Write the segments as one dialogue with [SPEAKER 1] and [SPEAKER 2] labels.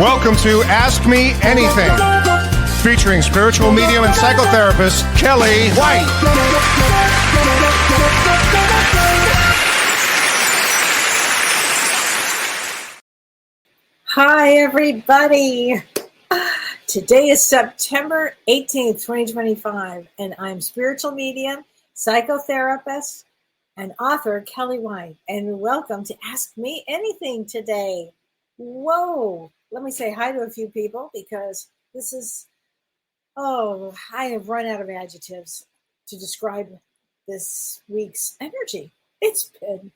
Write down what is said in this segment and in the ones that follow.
[SPEAKER 1] Welcome to Ask Me Anything, featuring spiritual medium and psychotherapist Kellee White.
[SPEAKER 2] Hi, everybody. Today is September 18th, 2025, and I'm spiritual medium, psychotherapist, and author Kellee White, and welcome to Ask Me Anything today. Whoa, let me say hi to a few people because this is, I have run out of adjectives to describe this week's energy. It's been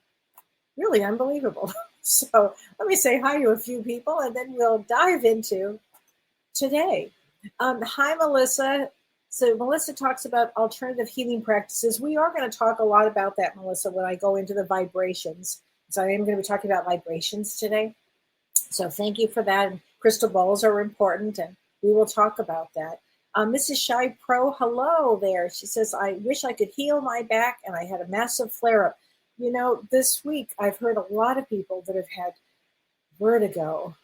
[SPEAKER 2] really unbelievable. So let me say hi to a few people and then we'll dive into today. Hi, Melissa. So Melissa talks about alternative healing practices. We are going to talk a lot about that, Melissa, when I go into the vibrations. So I am going to be talking about vibrations today. So thank you for that. And crystal balls are important, and we will talk about that. Mrs. Shy Pro, hello there. She says, I wish I could heal my back, and I had a massive flare-up. You know, this week I've heard a lot of people that have had vertigo.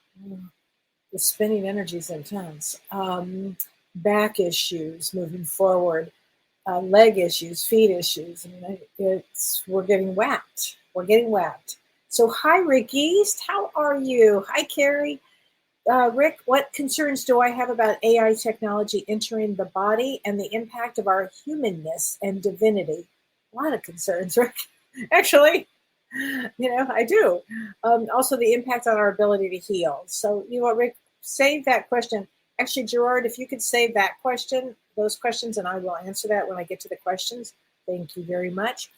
[SPEAKER 2] The spinning energy is intense. Back issues moving forward, leg issues, feet issues. I mean, we're getting whacked. We're getting whacked. So hi, Rick East. How are you? Hi, Carrie. Rick, what concerns do I have about AI technology entering the body and the impact of our humanness and divinity? A lot of concerns, Rick. Actually, I do. Also, the impact on our ability to heal. So, you know what, Rick, save that question. Actually, Gerard, if you could save that question, those questions, and I will answer that when I get to the questions. Thank you very much.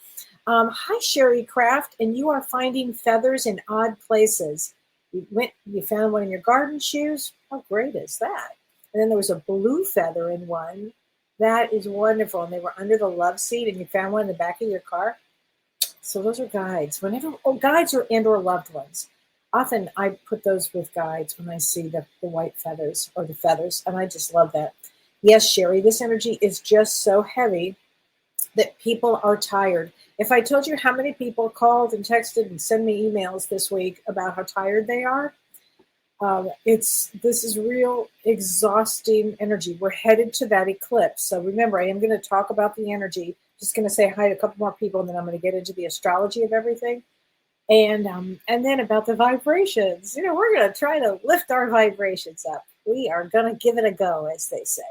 [SPEAKER 2] Hi, Sherry Craft, and you are finding feathers in odd places. You found one in your garden shoes. How great is that? And then there was a blue feather in one. That is wonderful. And they were under the love seat, and you found one in the back of your car. So those are guides. Guides or loved ones. Often I put those with guides when I see the white feathers or the feathers, and I just love that. Yes, Sherry, this energy is just so heavy that people are tired. If I told you how many people called and texted and sent me emails this week about how tired they are, this is real exhausting energy. We're headed to that eclipse. So remember, I am going to talk about the energy. Just going to say hi to a couple more people, and then I'm going to get into the astrology of everything. And then about the vibrations. We're going to try to lift our vibrations up. We are going to give it a go, as they say.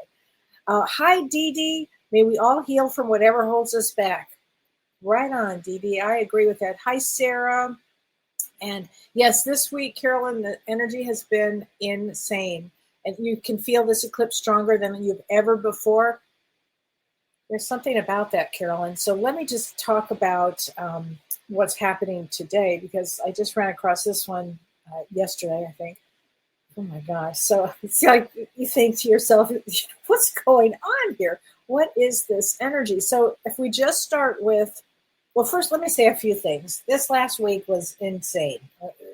[SPEAKER 2] Hi, Dee Dee. May we all heal from whatever holds us back. Right on, Dee Dee. I agree with that. Hi, Sarah. And yes, this week, Carolyn, the energy has been insane. And you can feel this eclipse stronger than you've ever before. There's something about that, Carolyn. So let me just talk about what's happening today, because I just ran across this one yesterday, I think. Oh my gosh. So it's like you think to yourself, what's going on here? What is this energy? So if we just start with, well, first, let me say a few things. This last week was insane.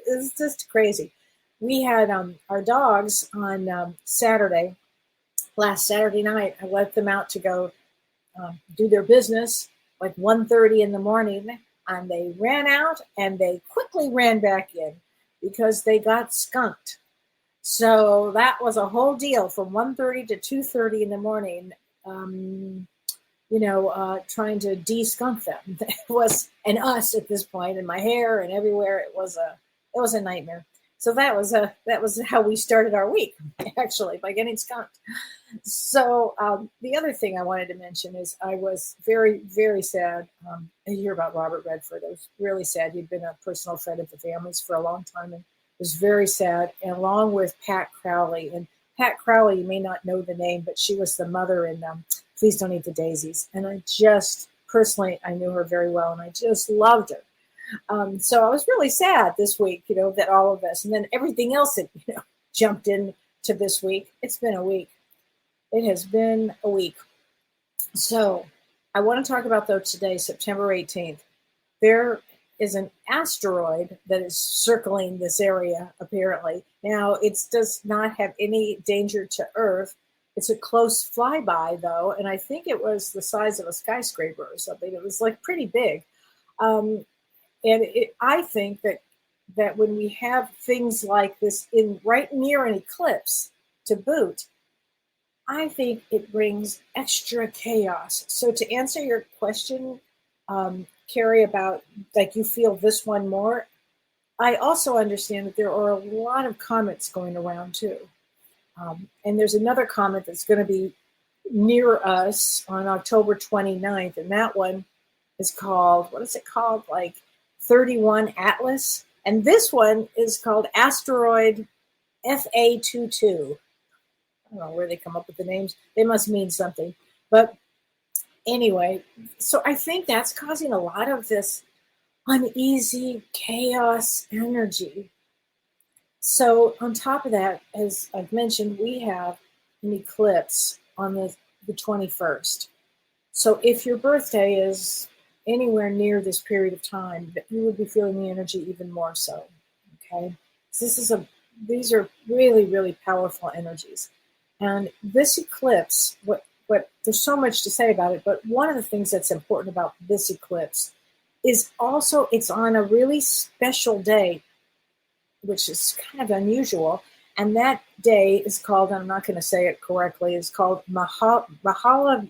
[SPEAKER 2] It's just crazy. We had our dogs on Saturday, last Saturday night. I let them out to go do their business like 1:30 in the morning, and they ran out and they quickly ran back in because they got skunked. So that was a whole deal from 1:30 to 2:30 in the morning, trying to de-skunk them. It was, and us at this point, and my hair and everywhere, it was a nightmare. So that was how we started our week, actually, by getting skunked. So the other thing I wanted to mention is I was very, very sad to hear about Robert Redford. I was really sad. He'd been a personal friend of the family's for a long time, and it was very sad. And along with Pat Crowley. And Pat Crowley, you may not know the name, but she was the mother in Please Don't Eat the Daisies. And I knew her very well, and I just loved her. So I was really sad this week, that all of this, and then everything else that, jumped in to this week. It's been a week. It has been a week. So I want to talk about, though, today, September 18th. There is an asteroid that is circling this area, apparently. Now, it does not have any danger to Earth. It's a close flyby, though, and I think it was the size of a skyscraper or something. It was, pretty big. I think that that when we have things like this in right near an eclipse to boot, I think it brings extra chaos. So to answer your question, Carrie, about like you feel this one more, I also understand that there are a lot of comets going around too. And there's another comet that's going to be near us on October 29th. And that one is called, what is it called? Like 31 Atlas. And this one is called asteroid FA22. I don't know where they come up with the names. They must mean something. But anyway, so I think that's causing a lot of this uneasy chaos energy. So on top of that, as I've mentioned, we have an eclipse on the 21st. So if your birthday is anywhere near this period of time, you would be feeling the energy even more so. Okay, so these are really, really powerful energies. And this eclipse, what there's so much to say about it, but one of the things that's important about this eclipse is also it's on a really special day, which is kind of unusual. And that day is called, and I'm not going to say it correctly, it's called Mahala.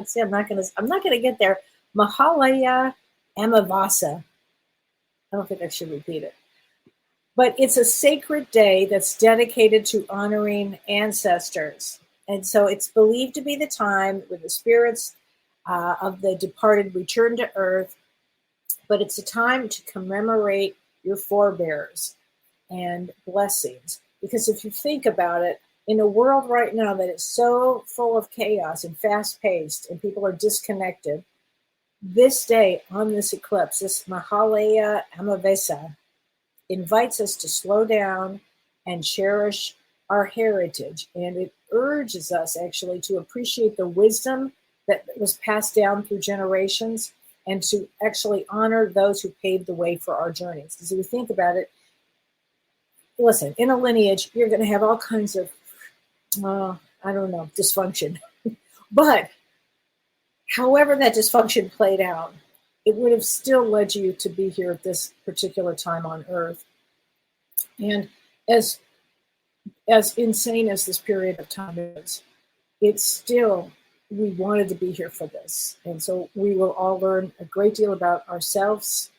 [SPEAKER 2] See, I'm not going to get there. Mahalaya Amavasa. I don't think I should repeat it. But it's a sacred day that's dedicated to honoring ancestors. And so it's believed to be the time when the spirits of the departed return to earth, but it's a time to commemorate your forebears and blessings. Because if you think about it, in a world right now that is so full of chaos and fast-paced and people are disconnected, this day on this eclipse, this Mahalaya Amavesa, invites us to slow down and cherish our heritage. And it urges us actually to appreciate the wisdom that was passed down through generations and to actually honor those who paved the way for our journeys. Because if you think about it, listen, in a lineage, you're going to have all kinds of, dysfunction. But however that dysfunction played out, it would have still led you to be here at this particular time on Earth. And as insane as this period of time is, it's still, we wanted to be here for this. And so we will all learn a great deal about ourselves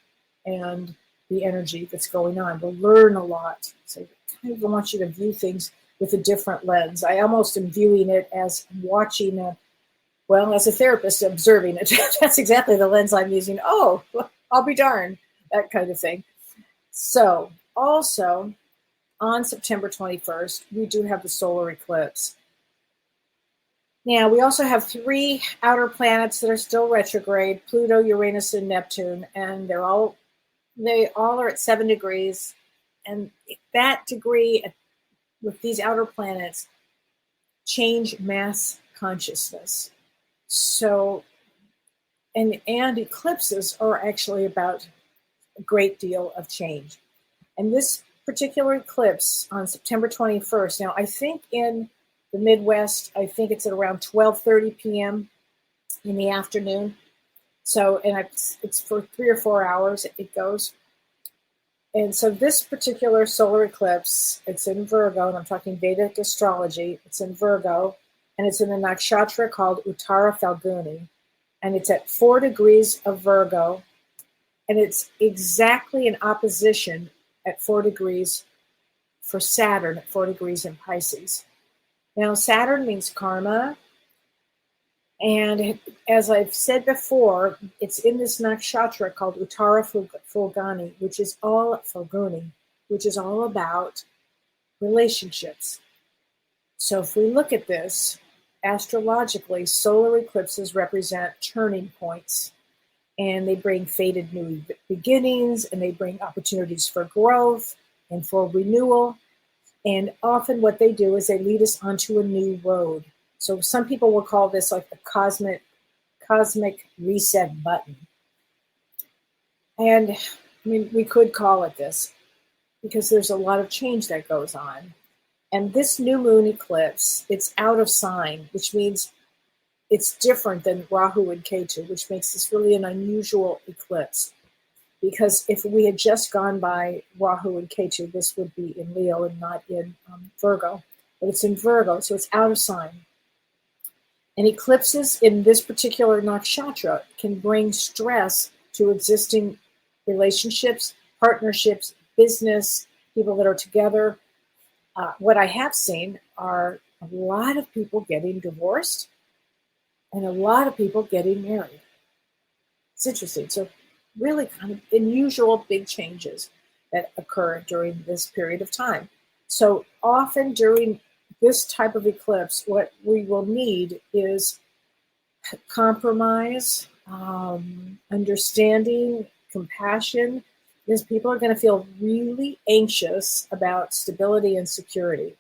[SPEAKER 2] and the energy that's going on. We'll learn a lot. So I kind of want you to view things with a different lens. I almost am viewing it as watching as a therapist, observing it. That's exactly the lens I'm using. Oh, I'll be darned, that kind of thing. So also on September 21st, we do have the solar eclipse. Now, we also have 3 outer planets that are still retrograde, Pluto, Uranus, and Neptune, and they all are at 7 degrees. And that degree with these outer planets change mass consciousness. So, and eclipses are actually about a great deal of change. And this particular eclipse on September 21st, now I think in the Midwest, I think it's at around 12:30 p.m. in the afternoon. So, and it's for 3 or 4 hours it goes. And so this particular solar eclipse, it's in Virgo, and I'm talking Vedic astrology, it's in Virgo, and it's in a nakshatra called Uttara Falguni, and it's at 4 degrees of Virgo, and it's exactly in opposition at 4 degrees for Saturn at 4 degrees in Pisces. Now, Saturn means karma, and as I've said before, it's in this nakshatra called Uttara Falguni, which is all about relationships. So if we look at this, astrologically, solar eclipses represent turning points, and they bring fated new beginnings, and they bring opportunities for growth and for renewal. And often what they do is they lead us onto a new road. So some people will call this like the cosmic reset button. And I mean, we could call it this because there's a lot of change that goes on. And this new moon eclipse, it's out of sign, which means it's different than Rahu and Ketu, which makes this really an unusual eclipse. because if we had just gone by Rahu and Ketu, this would be in Leo and not in Virgo. But it's in Virgo, so it's out of sign. And eclipses in this particular nakshatra can bring stress to existing relationships, partnerships, business, people that are together. What I have seen are a lot of people getting divorced and a lot of people getting married. It's interesting. So really kind of unusual big changes that occur during this period of time. So often during this type of eclipse, what we will need is compromise, understanding, compassion, because people are going to feel really anxious about stability and security.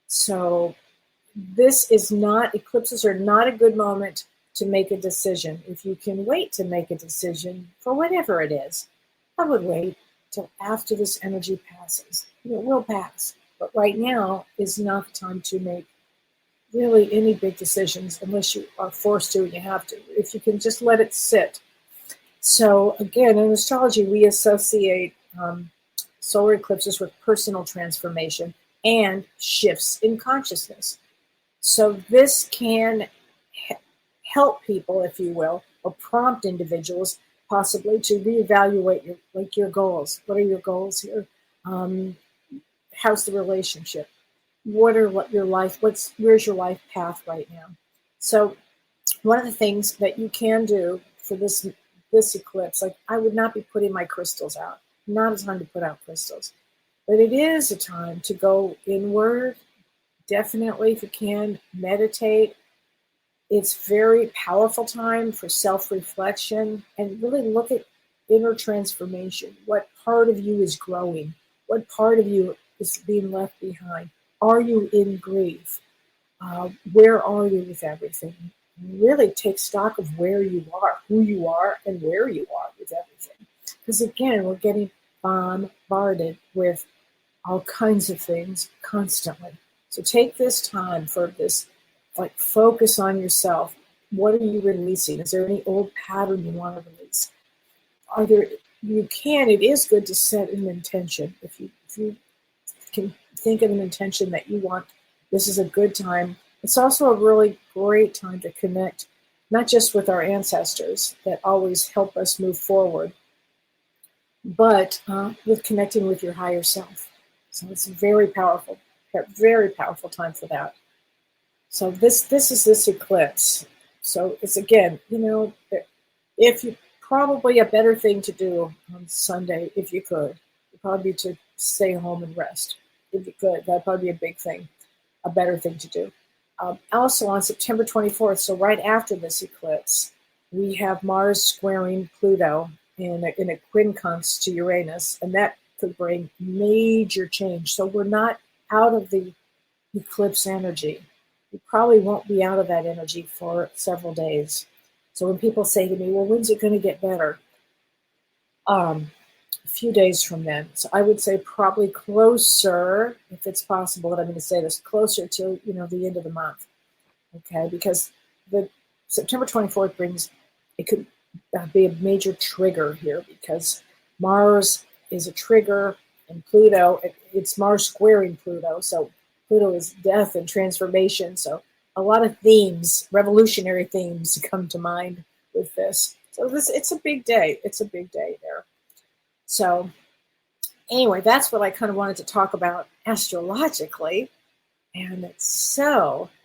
[SPEAKER 2] So eclipses are not a good moment to make a decision. If you can wait to make a decision for whatever it is, I would wait till after this energy passes. It will pass, but right now is not the time to make really any big decisions unless you are forced to and you have to. If you can just let it sit. So again, in astrology, we associate solar eclipses with personal transformation and shifts in consciousness. So this can help people, if you will, or prompt individuals possibly to reevaluate your goals. What are your goals here? How's the relationship? Where's your life path right now? So one of the things that you can do for this eclipse, like I would not be putting my crystals out. Not a time to put out crystals. But it is a time to go inward. Definitely, if you can, meditate. It's very powerful time for self-reflection and really look at inner transformation. What part of you is growing? What part of you is being left behind? Are you in grief? Where are you with everything? Really take stock of where you are, who you are, and where you are with everything. Because again, we're getting bombarded with all kinds of things constantly. So take this time for this, like focus on yourself. What are you releasing? Is there any old pattern you want to release? It is good to set an intention. If you can think of an intention that you want, this is a good time. It's also a really great time to connect, not just with our ancestors that always help us move forward, but with connecting with your higher self. So it's a very powerful time for that. So this is this eclipse. So it's again, if you probably a better thing to do on Sunday, if you could, would probably be to stay home and rest. If you could, that'd probably be a big thing, a better thing to do. Also on September 24th, so right after this eclipse, we have Mars squaring Pluto in a quincunx to Uranus, and that could bring major change. So we're not out of the eclipse energy. We probably won't be out of that energy for several days. So when people say to me, well, when's it going to get better? A few days from then. So I would say probably closer, if it's possible that I'm going to say this, closer to the end of the month. Okay, because the September 24th it could be a major trigger here because Mars is a trigger and Pluto, it's Mars squaring Pluto. So Pluto is death and transformation. So a lot of themes, revolutionary themes come to mind with this. So it's a big day. It's a big day there. So anyway, that's what I kind of wanted to talk about astrologically. And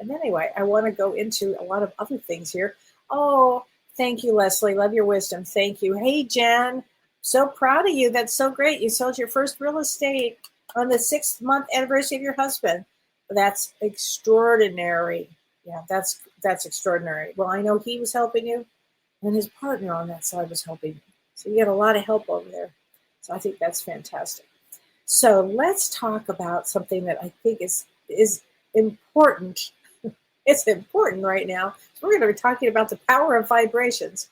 [SPEAKER 2] anyway, I want to go into a lot of other things here. Oh, thank you, Leslie. Love your wisdom. Thank you. Hey, Jen. So proud of you. That's so great. You sold your first real estate on the 6th-month anniversary of your husband. That's extraordinary. Yeah, that's extraordinary. Well, I know he was helping you, and his partner on that side was helping you. So you get a lot of help over there. So I think that's fantastic. So let's talk about something that I think is important. It's important right now. So we're going to be talking about the power of vibrations.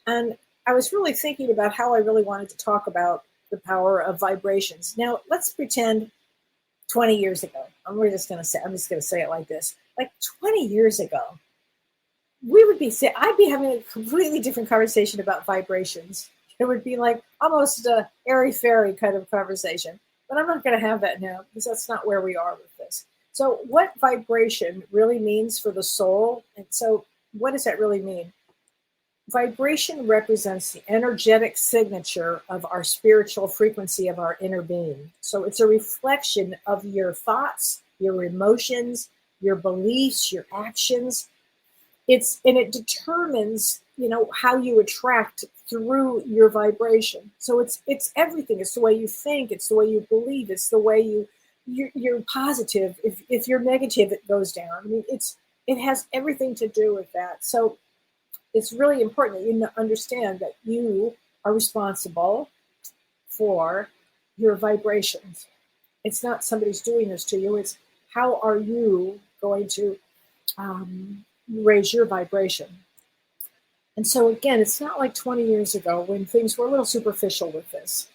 [SPEAKER 2] And I was really thinking about how I really wanted to talk about the power of vibrations. Now, let's pretend 20 years ago. I'm just going to say it like this. Like 20 years ago, I'd be having a completely different conversation about vibrations. It would be like almost a airy-fairy kind of conversation. But I'm not going to have that now because that's not where we are with this. So what vibration really means for the soul, and so what does that really mean? Vibration represents the energetic signature of our spiritual frequency of our inner being. So it's a reflection of your thoughts, your emotions, your beliefs, your actions. It determines, how you attract through your vibration. So it's everything. It's the way you think, it's the way you believe, it's the way you're positive. If you're negative, it goes down. I mean, it has everything to do with that. So it's really important that you understand that you are responsible for your vibrations. It's not somebody's doing this to you. It's how are you going to raise your vibration. And so again, it's not like 20 years ago when things were a little superficial with this,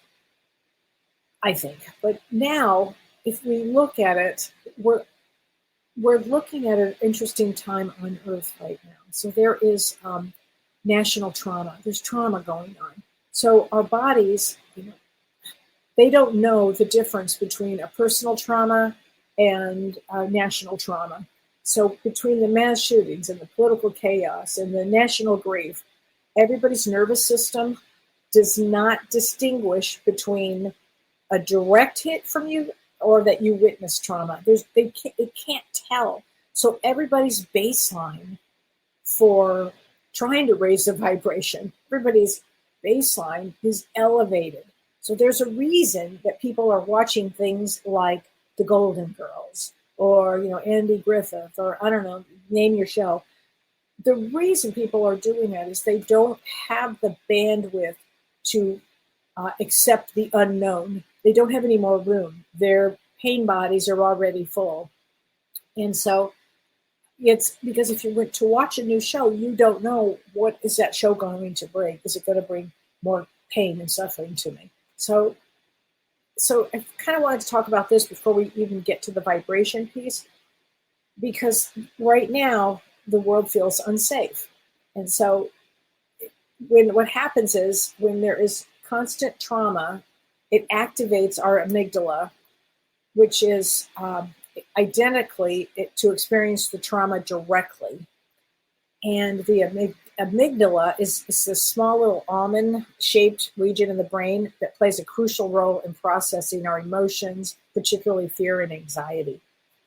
[SPEAKER 2] I think. But now, if we look at it, we're looking at an interesting time on Earth right now. So there is national trauma. There's trauma going on. So our bodies, they don't know the difference between a personal trauma and national trauma. So between the mass shootings and the political chaos and the national grief, everybody's nervous system does not distinguish between a direct hit from you or that you witness trauma. It can't tell. So everybody's baseline for trying to raise the vibration, everybody's baseline is elevated. So there's a reason that people are watching things like The Golden Girls or, Andy Griffith, or I don't know, name your show. The reason people are doing that is they don't have the bandwidth to accept the unknown. They don't have any more room. Their pain bodies are already full. And so it's because if you went to watch a new show, you don't know what is that show going to bring. Is it going to bring more pain and suffering to me? So I kind of wanted to talk about this before we even get to the vibration piece, because right now the world feels unsafe. And so what happens is when there is constant trauma, it activates our amygdala, which is identically to experience the trauma directly. And the amygdala is this small little almond-shaped region in the brain that plays a crucial role in processing our emotions, particularly fear and anxiety.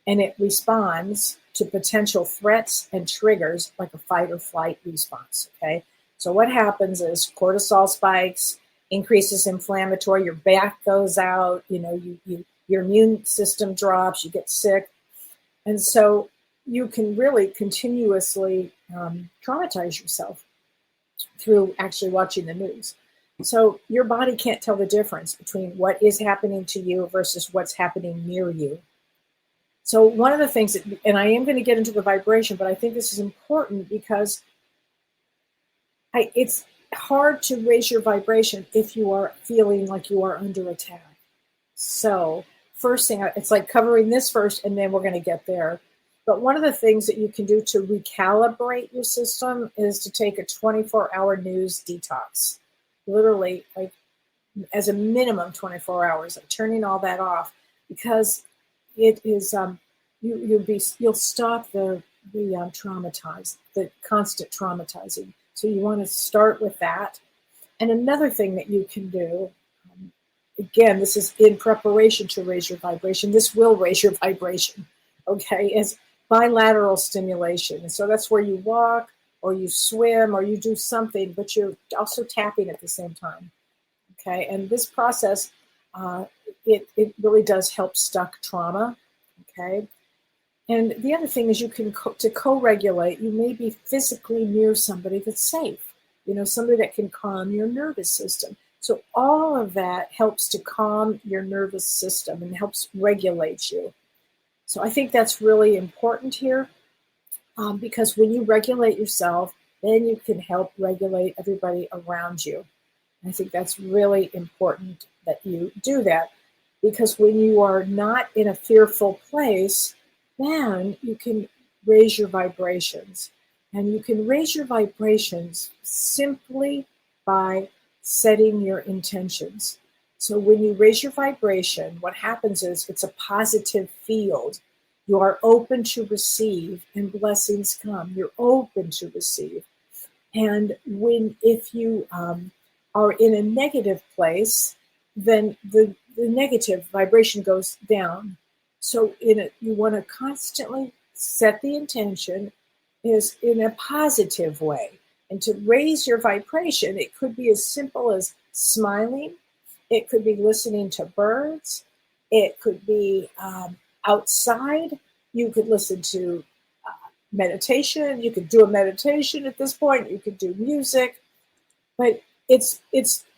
[SPEAKER 2] And it responds to potential threats and triggers like a fight or flight response, okay? So what happens is cortisol spikes, increases inflammatory, your back goes out, your immune system drops, you get sick. And so you can really continuously traumatize yourself through actually watching the news. So your body can't tell the difference between what is happening to you versus what's happening near you. So one of the things and I am going to get into the vibration, but I think this is important because it's hard to raise your vibration if you are feeling like you are under attack. So first thing, it's like covering this first, and then we're going to get there. But one of the things that you can do to recalibrate your system is to take a 24-hour news detox. Literally, like as a minimum 24 hours, like turning all that off, because it is you'll stop the constant traumatizing. So you want to start with that. And another thing that you can do, again, this is in preparation to raise your vibration. This will raise your vibration, okay, is bilateral stimulation. And so that's where you walk or you swim or you do something, but you're also tapping at the same time, okay? And this process, it really does help stuck trauma, okay? And the other thing is you can, to co-regulate, you may be physically near somebody that's safe, somebody that can calm your nervous system. So all of that helps to calm your nervous system and helps regulate you. So I think that's really important here because when you regulate yourself, then you can help regulate everybody around you. I think that's really important that you do that, because when you are not in a fearful place, then you can raise your vibrations. And you can raise your vibrations simply by setting your intentions. So when you raise your vibration, what happens is it's a positive field. You are open to receive and blessings come. You're open to receive. And if you are in a negative place, then the negative vibration goes down. So you want to constantly set the intention is in a positive way. And to raise your vibration, it could be as simple as smiling. It could be listening to birds. It could be outside. You could listen to meditation. You could do a meditation at this point. You could do music. But it's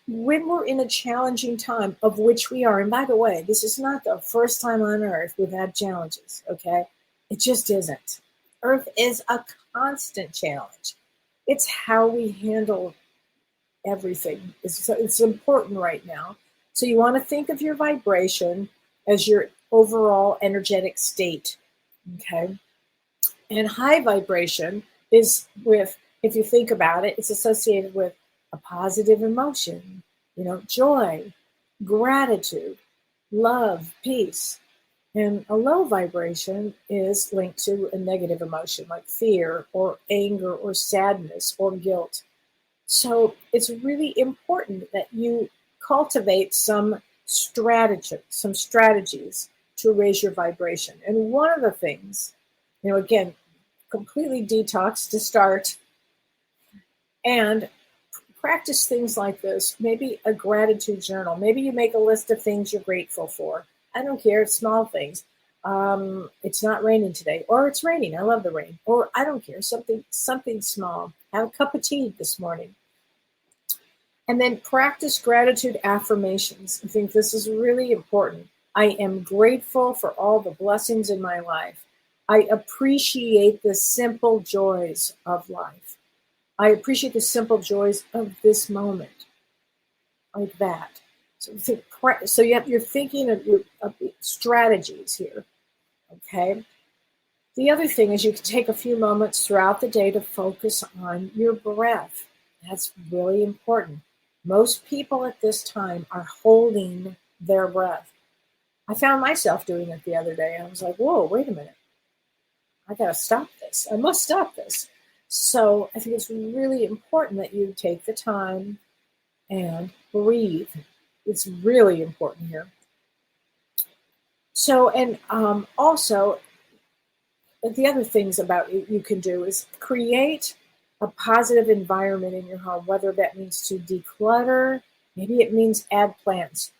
[SPEAKER 2] when we're in a challenging time, of which we are. And by the way, this is not the first time on Earth we've had challenges, okay? It just isn't. Earth is a constant challenge. It's how we handle everything. It's important right now. So you want to think of your vibration as your overall energetic state, okay? And high vibration is if you think about it, it's associated with a positive emotion, joy, gratitude, love, peace. And a low vibration is linked to a negative emotion like fear or anger or sadness or guilt. So it's really important that you cultivate some strategies to raise your vibration. And one of the things, again, completely detox to start and practice things like this. Maybe a gratitude journal. Maybe you make a list of things you're grateful for. I don't care, it's small things. It's not raining today, or it's raining. I love the rain. Or I don't care, something small. Have a cup of tea this morning. And then practice gratitude affirmations. I think this is really important. I am grateful for all the blessings in my life. I appreciate the simple joys of life. I appreciate the simple joys of this moment, like that. So you're thinking of your strategies here, okay? The other thing is you can take a few moments throughout the day to focus on your breath. That's really important. Most people at this time are holding their breath. I found myself doing it the other day. I was like, whoa, wait a minute. I got to stop this. I must stop this. So I think it's really important that you take the time and breathe. It's really important here. So, and also, the other things about you can do is create a positive environment in your home, whether that means to declutter, maybe it means add plants.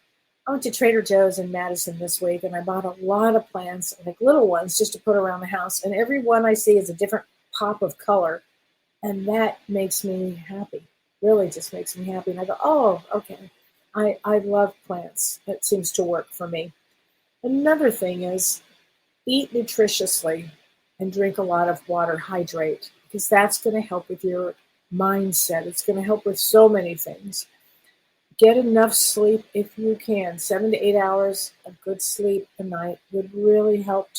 [SPEAKER 2] I went to Trader Joe's in Madison this week and I bought a lot of plants, like little ones, just to put around the house. And every one I see is a different pop of color. And that makes me happy, really just makes me happy. And I go, oh, okay, I love plants. That seems to work for me. Another thing is eat nutritiously and drink a lot of water, hydrate, because that's going to help with your mindset. It's going to help with so many things. Get enough sleep if you can. 7 to 8 hours of good sleep a night would really help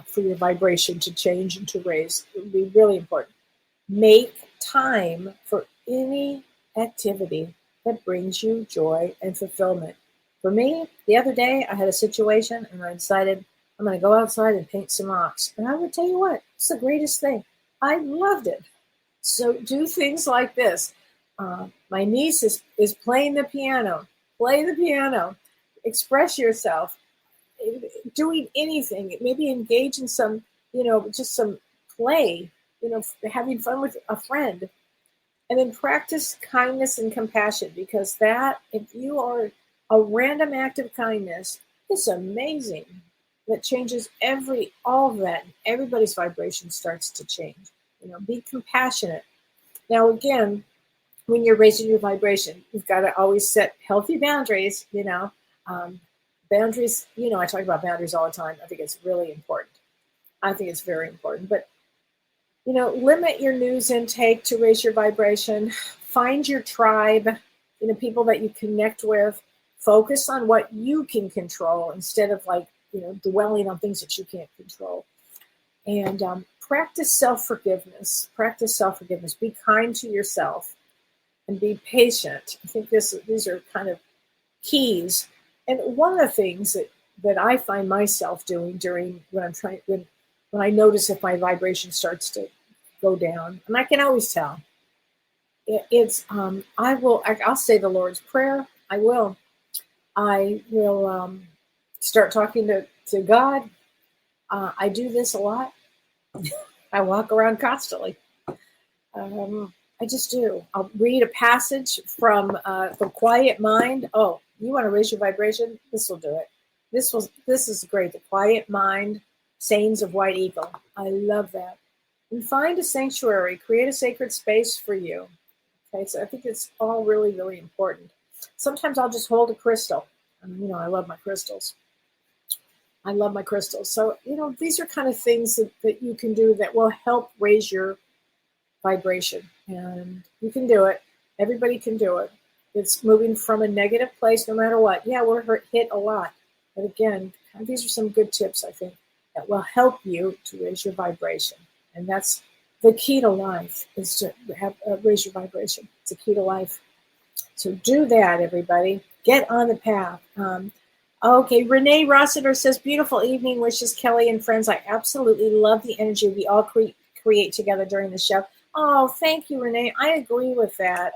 [SPEAKER 2] for your vibration to change and to raise. It would be really important. Make time for any activity that brings you joy and fulfillment. For me, the other day, I had a situation and I decided I'm going to go outside and paint some rocks. And I would tell you what, it's the greatest thing. I loved it. So do things like this. My niece is playing the piano. Play the piano. Express yourself. Doing anything. Maybe engage in some, just some play. Having fun with a friend. And then practice kindness and compassion, because if you are a random act of kindness, it's amazing. That changes all of that. Everybody's vibration starts to change. Be compassionate. Now, again, when you're raising your vibration, you've got to always set healthy boundaries. Boundaries, I talk about boundaries all the time. I think it's really important. I think it's very important. But, limit your news intake to raise your vibration. Find your tribe, people that you connect with. Focus on what you can control instead of dwelling on things that you can't control. And practice self-forgiveness. Be kind to yourself. and be patient. I think these are kind of keys. And one of the things that I find myself doing during when I notice if my vibration starts to go down, and I can always tell, I'll say the Lord's Prayer. I will start talking to God. I do this a lot. I walk around constantly. I just do. I'll read a passage from The Quiet Mind. Oh, you want to raise your vibration? This will do it. This is great. The Quiet Mind, Sayings of White Eagle. I love that. And find a sanctuary. Create a sacred space for you. Okay, so I think it's all really, really important. Sometimes I'll just hold a crystal. I love my crystals. So, these are kind of things that you can do that will help raise your vibration. And you can do it. Everybody can do it. It's moving from a negative place no matter what. Yeah, we're hit a lot. But again, these are some good tips, I think, that will help you to raise your vibration. And that's the key to life, is to raise your vibration. It's a key to life. So do that, everybody. Get on the path. Okay, Renee Rossiter says, beautiful evening wishes, Kelly and friends. I absolutely love the energy we all create together during the show. Oh, thank you, Renee. I agree with that.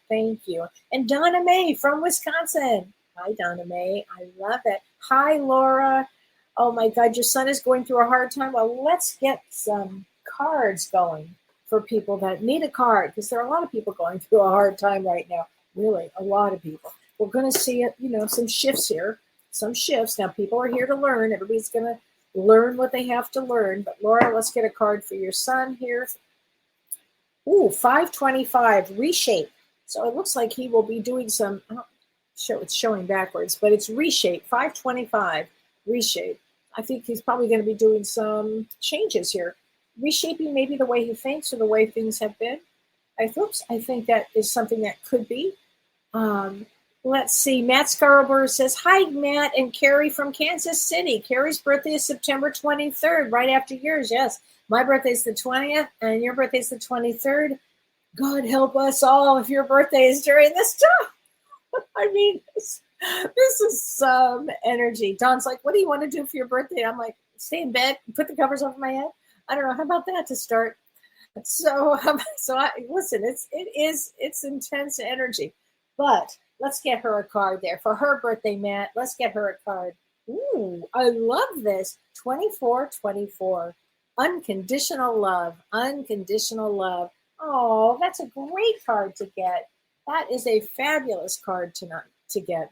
[SPEAKER 2] Thank you. And Donna Mae from Wisconsin. Hi, Donna Mae. I love it. Hi, Laura. Oh, my God, your son is going through a hard time. Well, let's get some cards going for people that need a card, because there are a lot of people going through a hard time right now. Really, a lot of people. We're going to see, some shifts here. Some shifts. Now, people are here to learn. Everybody's going to learn what they have to learn. But, Laura, let's get a card for your son here. Ooh, 525, reshape. So it looks like he will be doing some, it's showing backwards, but it's reshape, 525, reshape. I think he's probably going to be doing some changes here. Reshaping maybe the way he thinks or the way things have been. I think that is something that could be. Let's see. Matt Scarborough says, hi, Matt and Carrie from Kansas City. Carrie's birthday is September 23rd, right after yours. Yes. My birthday is the 20th and your birthday is the 23rd. God help us all if your birthday is during this time. I mean, this is some energy. Don's like, what do you want to do for your birthday? I'm like, stay in bed, put the covers over my head. I don't know. How about that to start? So listen, it's intense energy, but let's get her a card there for her birthday, Matt. Let's get her a card. Ooh, I love this. 2424. Unconditional love. Unconditional love. Oh, that's a great card to get. That is a fabulous card to get.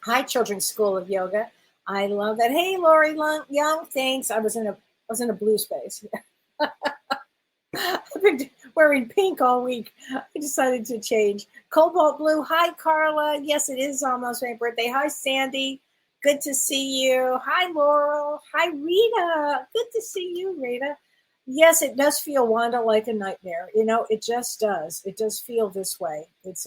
[SPEAKER 2] Hi, Children's School of Yoga. I love that. Hey, Lori Young. Thanks. I was in a blue space. I've been wearing pink all week. I decided to change. Cobalt blue. Hi, Carla. Yes, it is almost my birthday. Hi, Sandy. Good to see you. Hi, Laurel. Hi, Rita. Good to see you, Rita. Yes, it does feel, Wanda, like a nightmare. It just does. It does feel this way. It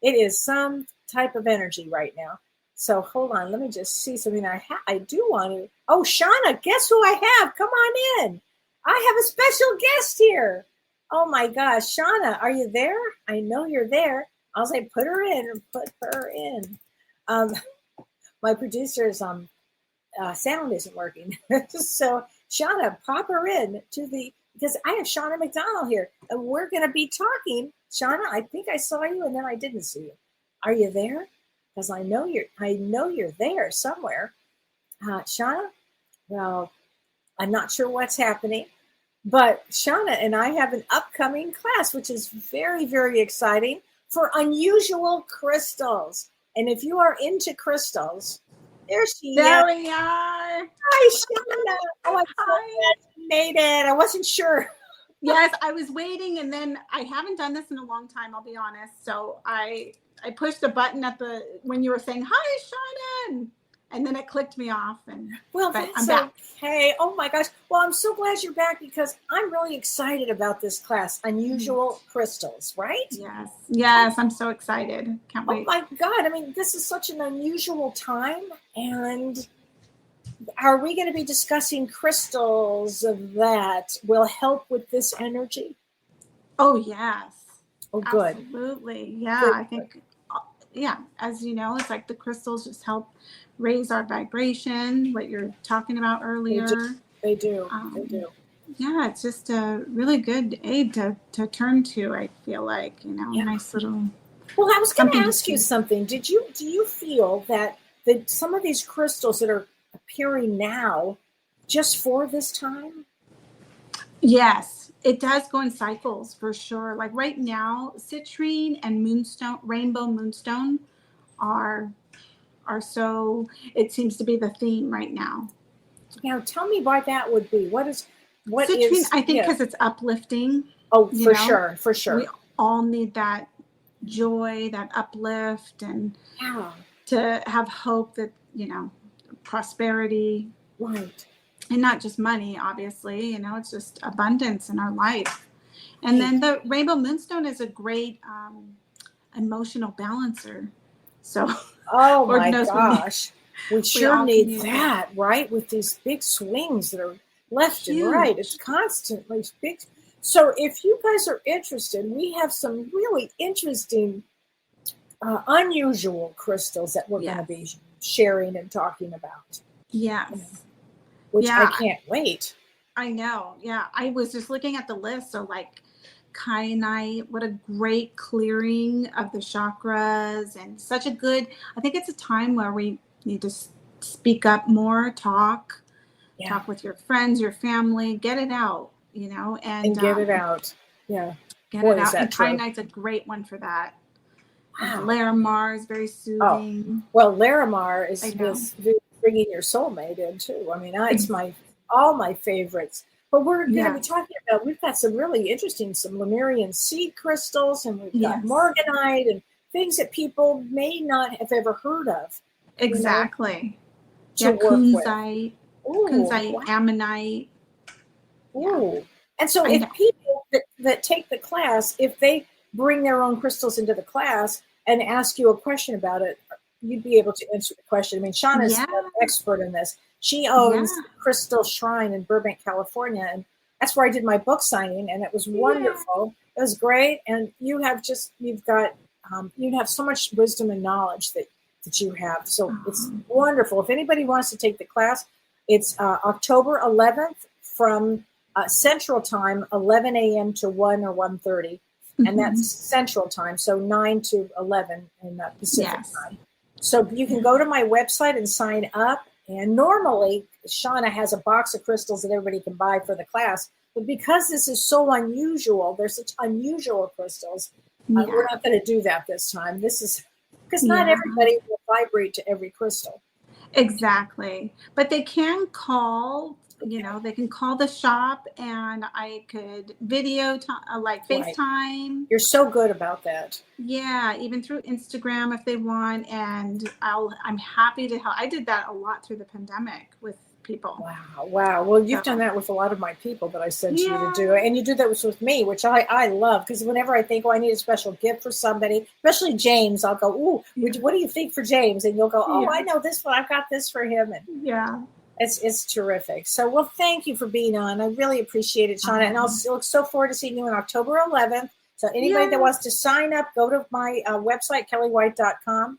[SPEAKER 2] is some type of energy right now. So hold on. Let me just see something I do want to. Oh, Shauna, guess who I have? Come on in. I have a special guest here. Oh my gosh, Shauna, are you there? I know you're there. I'll say put her in. My producer's sound isn't working. So Shauna, pop her in because I have Shauna McDonald here, and we're going to be talking. Shauna, I think I saw you, and then I didn't see you. Are you there? Because I know you're there somewhere. Shauna, well, I'm not sure what's happening, but Shauna and I have an upcoming class, which is very, very exciting, for unusual crystals. And if you are into crystals, there she is.
[SPEAKER 3] There we are.
[SPEAKER 2] Hi, Shauna. Oh, I'm so glad you made it. I wasn't sure.
[SPEAKER 3] Yes, I was waiting, and then I haven't done this in a long time, I'll be honest. So I pushed the button when you were saying, hi, Shauna, and then it clicked me off.
[SPEAKER 2] Well, that's okay. Oh my gosh. Well, I'm so glad you're back, because I'm really excited about this class, Unusual Crystals, right?
[SPEAKER 3] Yes, I'm so excited. Can't wait.
[SPEAKER 2] Oh my God. I mean, this is such an unusual time. And are we going to be discussing crystals that will help with this energy?
[SPEAKER 3] Oh, yes.
[SPEAKER 2] Oh, good.
[SPEAKER 3] Absolutely. Yeah.
[SPEAKER 2] Good.
[SPEAKER 3] I think, yeah, as you know, it's like the crystals just help raise our vibration, what you're talking about
[SPEAKER 2] They do.
[SPEAKER 3] earlier.
[SPEAKER 2] They do. They
[SPEAKER 3] Um,
[SPEAKER 2] do.
[SPEAKER 3] yeah, it's just a really good aid to turn to, I feel like,
[SPEAKER 2] Yeah.
[SPEAKER 3] nice little
[SPEAKER 2] Well, I was going to
[SPEAKER 3] something
[SPEAKER 2] ask you
[SPEAKER 3] to.
[SPEAKER 2] something. Do you feel that some of these crystals that are appearing now just for this time?
[SPEAKER 3] Yes, it does go in cycles for sure. Like right now, citrine and moonstone, rainbow moonstone are so, it seems to be the theme right now.
[SPEAKER 2] Now, tell me why that would be. What
[SPEAKER 3] Citrine,
[SPEAKER 2] is
[SPEAKER 3] I think,
[SPEAKER 2] yeah.
[SPEAKER 3] because it's uplifting.
[SPEAKER 2] Oh,
[SPEAKER 3] You
[SPEAKER 2] for
[SPEAKER 3] know,
[SPEAKER 2] sure, for
[SPEAKER 3] we
[SPEAKER 2] sure.
[SPEAKER 3] all need that joy, that uplift, and
[SPEAKER 2] Yeah.
[SPEAKER 3] to have hope that, prosperity,
[SPEAKER 2] Right.
[SPEAKER 3] and not just money, obviously, it's just abundance in our life. And
[SPEAKER 2] Right.
[SPEAKER 3] then the rainbow moonstone is a great emotional balancer. So
[SPEAKER 2] Oh
[SPEAKER 3] Lord
[SPEAKER 2] my
[SPEAKER 3] knows
[SPEAKER 2] gosh. We
[SPEAKER 3] we
[SPEAKER 2] sure
[SPEAKER 3] all can
[SPEAKER 2] need
[SPEAKER 3] use it.
[SPEAKER 2] that, right? With these big swings that are left and right. It's
[SPEAKER 3] Huge.
[SPEAKER 2] constantly big. So if you guys are interested, we have some really interesting, unusual crystals that we're going to
[SPEAKER 3] Yes.
[SPEAKER 2] be sharing and talking about,
[SPEAKER 3] Yes.
[SPEAKER 2] which I
[SPEAKER 3] Yeah,
[SPEAKER 2] can't wait.
[SPEAKER 3] I know. Yeah. I was just looking at the list. So like kyanite, what a great clearing of the chakras, and such a good, I think it's a time where we need to speak up more, talk
[SPEAKER 2] Yeah.
[SPEAKER 3] with your friends, your family, get it out,
[SPEAKER 2] And
[SPEAKER 3] and
[SPEAKER 2] get it out. Yeah.
[SPEAKER 3] get it
[SPEAKER 2] Boy, is
[SPEAKER 3] out. And
[SPEAKER 2] that true.
[SPEAKER 3] kyanite's a great one for that. And
[SPEAKER 2] Wow.
[SPEAKER 3] Larimar is very
[SPEAKER 2] Oh,
[SPEAKER 3] soothing.
[SPEAKER 2] well, Larimar
[SPEAKER 3] I
[SPEAKER 2] is
[SPEAKER 3] know.
[SPEAKER 2] bringing your soulmate in too. I mean, it's
[SPEAKER 3] Ex-
[SPEAKER 2] all my favorites. But we're going to be
[SPEAKER 3] Yes.
[SPEAKER 2] talking about. We've got some really interesting, some Lemurian seed crystals, and we've got
[SPEAKER 3] Yes.
[SPEAKER 2] morganite and things that people may not have ever heard of.
[SPEAKER 3] Exactly.
[SPEAKER 2] To
[SPEAKER 3] Yeah,
[SPEAKER 2] work with. Ooh,
[SPEAKER 3] kunzite,
[SPEAKER 2] wow.
[SPEAKER 3] ammonite. Yeah.
[SPEAKER 2] Ooh. And so,
[SPEAKER 3] I
[SPEAKER 2] if
[SPEAKER 3] know.
[SPEAKER 2] people that take the class, if they bring their own crystals into the class and ask you a question about it, you'd be able to answer the question. I mean, Shauna's
[SPEAKER 3] Yeah.
[SPEAKER 2] an expert in this. She
[SPEAKER 3] Yeah.
[SPEAKER 2] owns Crystal Shrine in Burbank, California, and that's where I did my book signing, and it was wonderful. It was great, and you have so much wisdom and knowledge that you have. So it's wonderful. If anybody wants to take the class, it's October 11th from Central Time, 11 a.m. to 1 or 1:30. And that's Central Time, so 9 to 11 in Pacific Time. So you can go to my website and sign up. And normally, Shauna has a box of crystals that everybody can buy for the class. But because this is so unusual, there's such unusual crystals, we're not going to do that this time. This is because not everybody will vibrate to every crystal.
[SPEAKER 3] Exactly. But they can call, they can call the shop, and I could video, like FaceTime.
[SPEAKER 2] Right. You're so good about that.
[SPEAKER 3] Yeah, even through Instagram if they want. And I'm happy to help. I did that a lot through the pandemic with people.
[SPEAKER 2] Wow. Well, you've done that with a lot of my people that I sent you to do. And you do that with me, which I love, because whenever I think, I need a special gift for somebody, especially James, I'll go, ooh, what do you think for James? And you'll go, oh, I know this one. I've got this for him. And it's terrific. So, well, thank you for being on. I really appreciate it, Shauna. And I'll look so forward to seeing you on October 11th. So anybody that wants to sign up, go to my website, kelleewhite.com.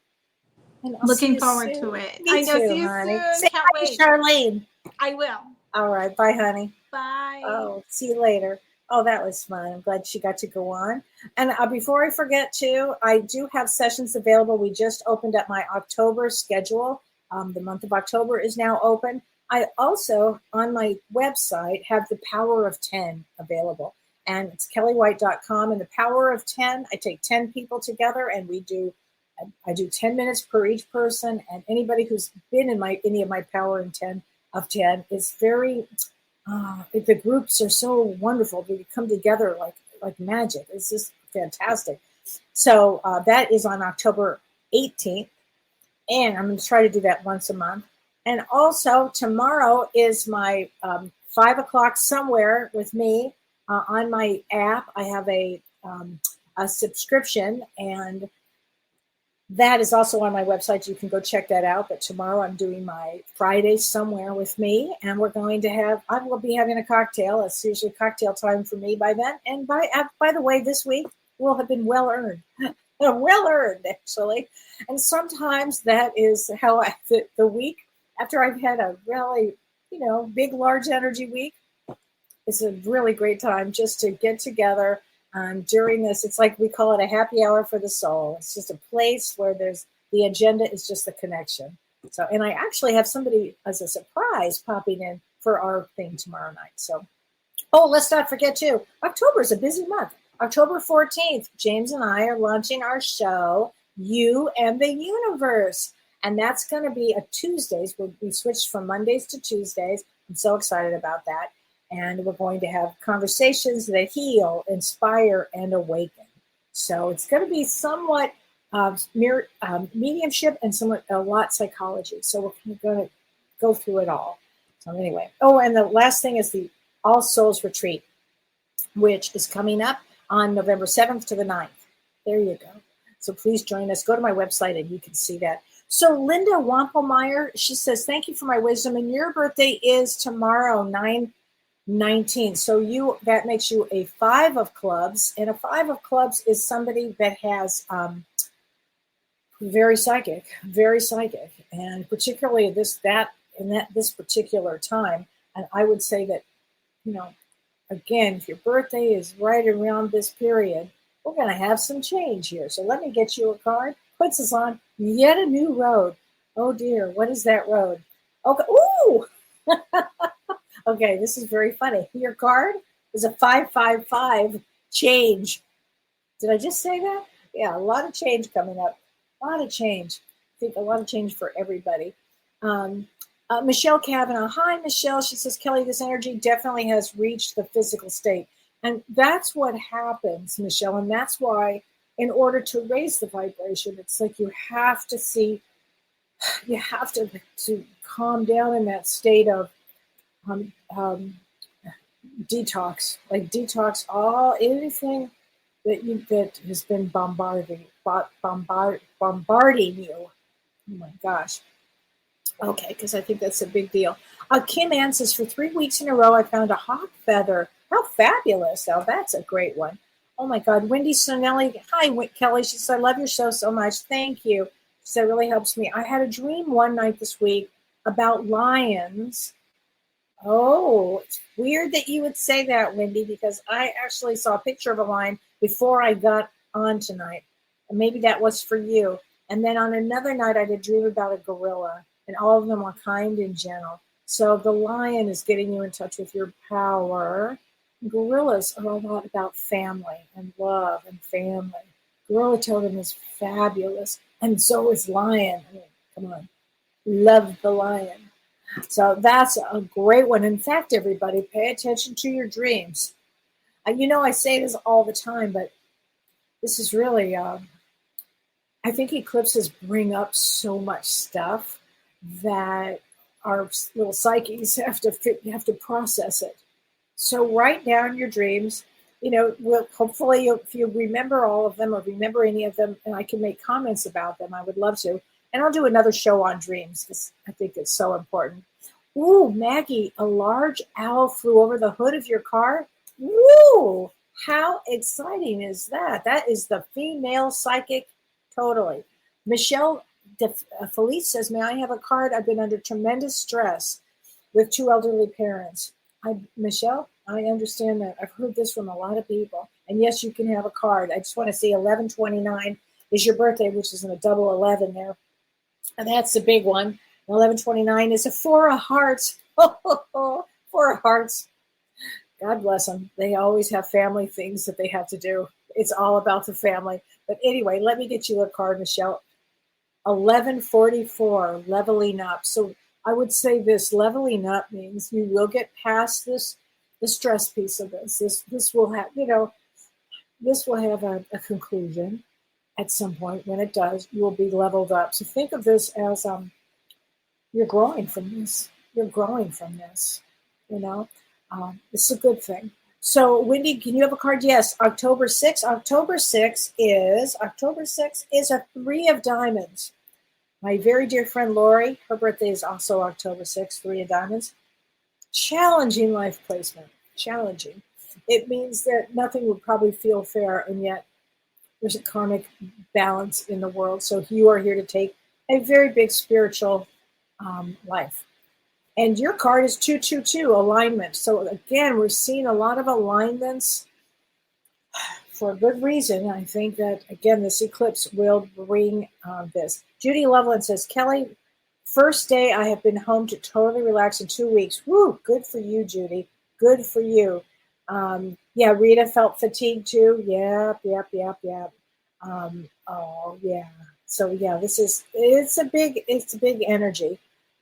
[SPEAKER 2] And I'll
[SPEAKER 3] looking forward to it.
[SPEAKER 2] Me too, see you honey.
[SPEAKER 3] Soon.
[SPEAKER 2] Say
[SPEAKER 3] Can't
[SPEAKER 2] hi
[SPEAKER 3] wait.
[SPEAKER 2] to Charlene.
[SPEAKER 3] I will.
[SPEAKER 2] All right. Bye, honey.
[SPEAKER 3] Bye.
[SPEAKER 2] Oh, see you later. Oh, that was fun. I'm glad she got to go on. And before I forget to, I do have sessions available. We just opened up my October schedule. The month of October is now open. I also, on my website, have the Power of 10 available. And it's kelleewhite.com. And the Power of 10, I take 10 people together, and I do 10 minutes per each person. And anybody who's been in any of my Power of 10 is very, the groups are so wonderful. They come together like magic. It's just fantastic. So that is on October 18th. And I'm going to try to do that once a month. And also tomorrow is my 5 o'clock somewhere with me on my app. I have a subscription, and that is also on my website. You can go check that out. But tomorrow I'm doing my Friday somewhere with me, and I will be having a cocktail. It's usually cocktail time for me by then. And by the way, this week will have been well earned. Well earned, actually. And sometimes that is how the week after I've had a really, big, large energy week, it's a really great time just to get together during this. It's like we call it a happy hour for the soul. It's just a place where the agenda is just the connection. So, and I actually have somebody as a surprise popping in for our thing tomorrow night. So, oh, let's not forget too, October is a busy month. October 14th, James and I are launching our show, You and the Universe. And that's going to be a Tuesdays. We switched from Mondays to Tuesdays. I'm so excited about that. And we're going to have conversations that heal, inspire, and awaken. So it's going to be somewhat mediumship and somewhat a lot psychology. So we're going to go through it all. So anyway. Oh, and the last thing is the All Souls Retreat, which is coming up on November 7th to the 9th. There you go. So please join us. Go to my website and you can see that. So Linda Wampelmeyer, she says, thank you for my wisdom. And your birthday is tomorrow, 9/19. So that makes you a 5 of clubs. And a 5 of clubs is somebody that has very psychic. And particularly this particular time. And I would say that, again, if your birthday is right around this period, we're going to have some change here. So let me get you a card. Puts us on yet a new road. Oh dear, what is that road? Okay, ooh! Okay, this is very funny. Your card is a 555 change. Did I just say that? Yeah, a lot of change coming up. A lot of change. I think a lot of change for everybody. Michelle Kavanaugh. Hi, Michelle. She says, Kellee, this energy definitely has reached the physical state. And that's what happens, Michelle. And that's why, in order to raise the vibration, it's like you have to calm down in that state of detox. Like detox anything that has been bombarding you. Oh my gosh. Okay, because I think that's a big deal. Kim Ann says, for 3 weeks in a row, I found a hawk feather. How fabulous. Now, that's a great one. Oh, my God. Wendy Sonelli. Hi, Kellee. She said, I love your show so much. Thank you. She said, it really helps me. I had a dream one night this week about lions. Oh, it's weird that you would say that, Wendy, because I actually saw a picture of a lion before I got on tonight. And maybe that was for you. And then on another night, I had a dream about a gorilla. And all of them are kind and gentle. So the lion is getting you in touch with your power. Gorillas are a lot about family and love and family. Gorilla totem is fabulous. And so is lion. I mean, come on. Love the lion. So that's a great one. In fact, everybody, pay attention to your dreams. I say this all the time, but this is really, I think eclipses bring up so much stuff that our little psyches have to process it. So write down your dreams. Hopefully if you remember all of them or remember any of them, and I can make comments about them, I would love to. And I'll do another show on dreams because I think it's so important. Ooh, Maggie, a large owl flew over the hood of your car. Woo! How exciting is that? That is the female psychic, totally. Michelle Felice says, may I have a card? I've been under tremendous stress with 2 elderly parents. Michelle, I understand that. I've heard this from a lot of people. And yes, you can have a card. I just want to see 11/29 is your birthday, which is in a double 11 there. And that's the big one. 11/29 is a 4 of hearts. 4 of hearts. God bless them. They always have family things that they have to do. It's all about the family. But anyway, let me get you a card, Michelle. 1144, leveling up. So I would say this, leveling up means you will get past the stress piece of this. This will have, this will have a conclusion at some point. When it does, you will be leveled up. So think of this as you're growing from this. You're growing from this, It's a good thing. So Wendy, can you have a card? Yes, October 6th. October 6th is a 3 of diamonds. My very dear friend Lori, her birthday is also October 6th, 3 of diamonds. Challenging life placement. Challenging. It means that nothing would probably feel fair, and yet there's a karmic balance in the world. So you are here to take a very big spiritual life. And your card is 222, alignment. So again, we're seeing a lot of alignments for a good reason. I think that, again, this eclipse will bring this. Judy Loveland says, Kellee, first day I have been home to totally relax in 2 weeks. Woo, good for you, Judy. Good for you. Yeah, Rita felt fatigued too. Yep. Oh yeah. So yeah, it's a big energy,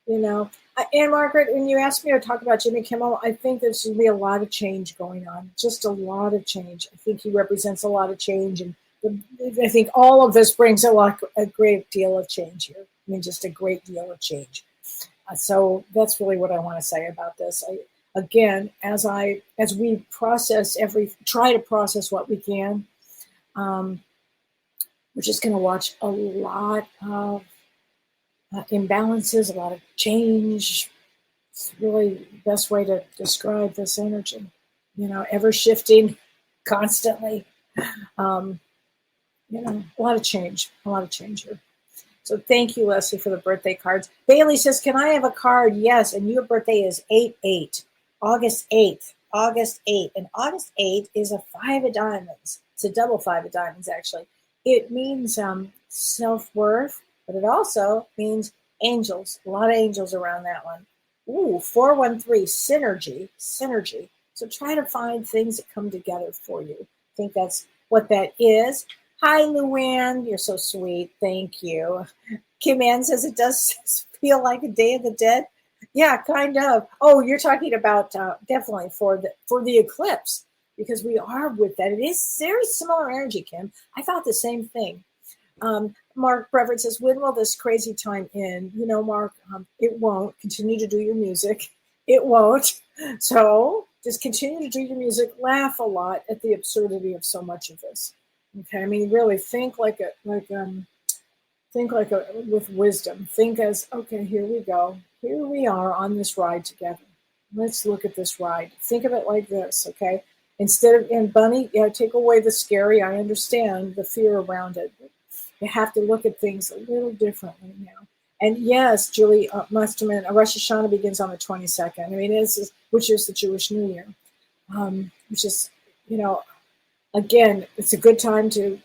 [SPEAKER 2] you know. And Margaret, when you asked me to talk about Jimmy Kimmel, I think there's going to be a lot of change going on. Just a lot of change. I think he represents a lot of change, and I think all of this brings a great deal of change here. I mean, just a great deal of change. So that's really what I want to say about this. Again, as we try to process what we can, we're just going to watch a lot of imbalances, a lot of change. It's really the best way to describe this energy. You know, ever shifting, constantly. You know, a lot of change here. So thank you, Leslie, for the birthday cards. Bailey says, can I have a card? Yes, and your birthday is 8/8, August 8th. August 8th. And August 8th is a 5 of diamonds. It's a double 5 of diamonds, actually. It means self-worth, but it also means angels. A lot of angels around that one. Ooh, 413, synergy. So try to find things that come together for you. I think that's what that is. Hi, Luann. You're so sweet. Thank you. Kim Ann says it does feel like a Day of the Dead. Yeah, kind of. Oh, you're talking about definitely for the eclipse, because we are with that. It is very similar energy, Kim. I thought the same thing. Mark Brevard says, when will this crazy time end? You know, Mark, it won't. Continue to do your music. It won't. So just continue to do your music. Laugh a lot at the absurdity of so much of this. Okay, I mean, really think with wisdom. Think as, okay, here we go. Here we are on this ride together. Let's look at this ride. Think of it like this, okay? And Bunny, take away the scary. I understand the fear around it. You have to look at things a little differently now. And yes, Julie Musterman, Rosh Hashanah begins on the 22nd. I mean, which is the Jewish New Year, which is, you know, again, it's a good time to,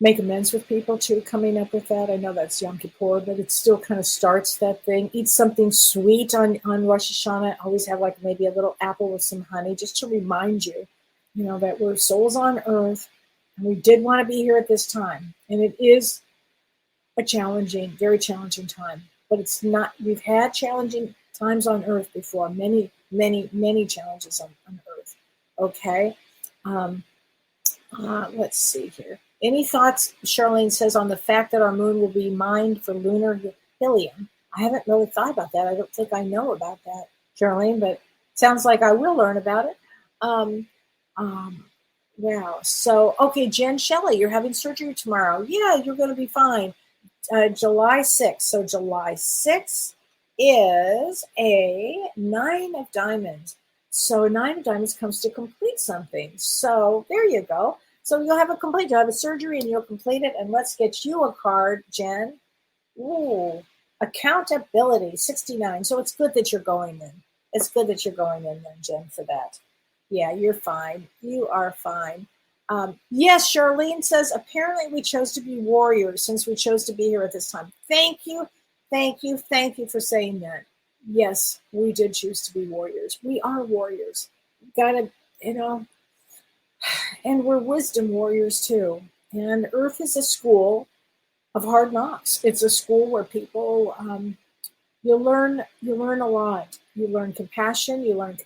[SPEAKER 2] make amends with people too, coming up with that. I know that's Yom Kippur, but it still kind of starts that thing. Eat something sweet on Rosh Hashanah. Always have like maybe a little apple with some honey, just to remind you, that we're souls on earth and we did want to be here at this time. And it is a challenging, very challenging time, but it's not, we've had challenging times on earth before, many, many, many challenges on earth. Okay. Let's see here. Any thoughts, Charlene says, on the fact that our moon will be mined for lunar helium? I haven't really thought about that. I don't think I know about that, Charlene, but sounds like I will learn about it. Wow. So, okay, Jen Shelley, you're having surgery tomorrow. Yeah, you're going to be fine. July 6th. So July 6th is a 9 of diamonds. So 9 of diamonds comes to complete something. So there you go. So you'll have a surgery and you'll complete it. And let's get you a card, Jen. Ooh, accountability, 69. So it's good that you're going in. It's good that you're going in then, Jen, for that. Yeah, you're fine. You are fine. Yes, Charlene says, apparently we chose to be warriors since we chose to be here at this time. Thank you. Thank you. Thank you for saying that. Yes, we did choose to be warriors. We are warriors. Gotta, and we're wisdom warriors too. And Earth is a school of hard knocks. It's a school where people, you learn a lot. You learn compassion. You learn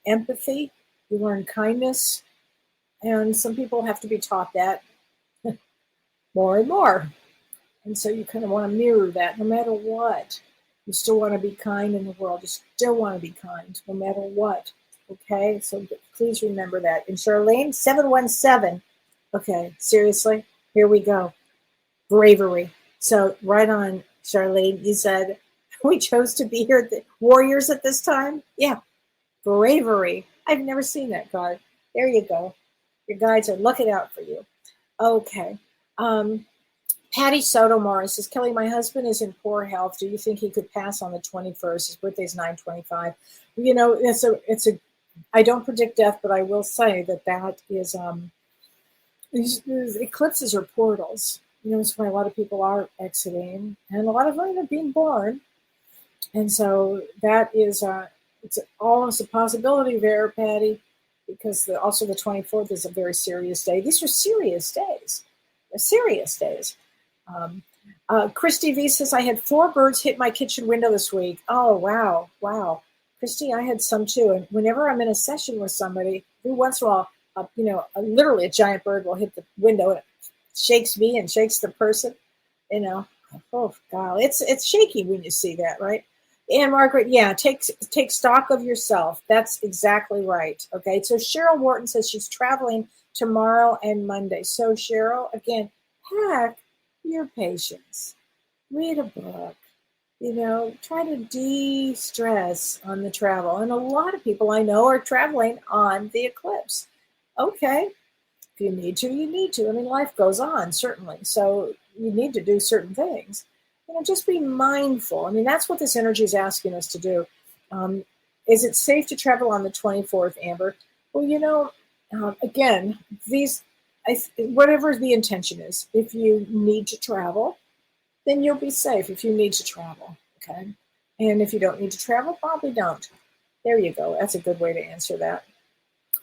[SPEAKER 2] empathy. You learn kindness. And some people have to be taught that more and more. And so you kind of want to mirror that no matter what. You still want to be kind in the world. You still want to be kind no matter what. Okay, so please remember that. And Charlene, 717. Okay, seriously, here we go. Bravery. So right on, Charlene, you said we chose to be here, warriors at this time. Yeah, bravery. I've never seen that card. There you go. Your guides are looking out for you. Okay. Patty Sotomore says, Kelly, my husband is in poor health. Do you think he could pass on the 21st? His birthday's 9/25. I don't predict death, but I will say that is, these eclipses are portals. That's why a lot of people are exiting, and a lot of them are being born. And so that is, it's almost a possibility there, Patty, because also the 24th is a very serious day. These are serious days. They're serious days. Christy V says, I had 4 birds hit my kitchen window this week. Oh, wow. Wow. Christy, I had some too. And whenever I'm in a session with somebody, every once in a while, literally a giant bird will hit the window and it shakes me and shakes the person. Oh, God, it's shaky when you see that, right? And Margaret, yeah, take stock of yourself. That's exactly right. Okay, so Cheryl Wharton says she's traveling tomorrow and Monday. So Cheryl, again, hack your patience. Read a book. Try to de-stress on the travel. And a lot of people I know are traveling on the eclipse. Okay, if you need to, you need to. I mean, life goes on, certainly. So you need to do certain things. Just be mindful. I mean, that's what this energy is asking us to do. Is it safe to travel on the 24th, Amber? Well, again, whatever the intention is, if you need to travel, then you'll be safe if you need to travel, okay? And if you don't need to travel, probably don't. There you go. That's a good way to answer that.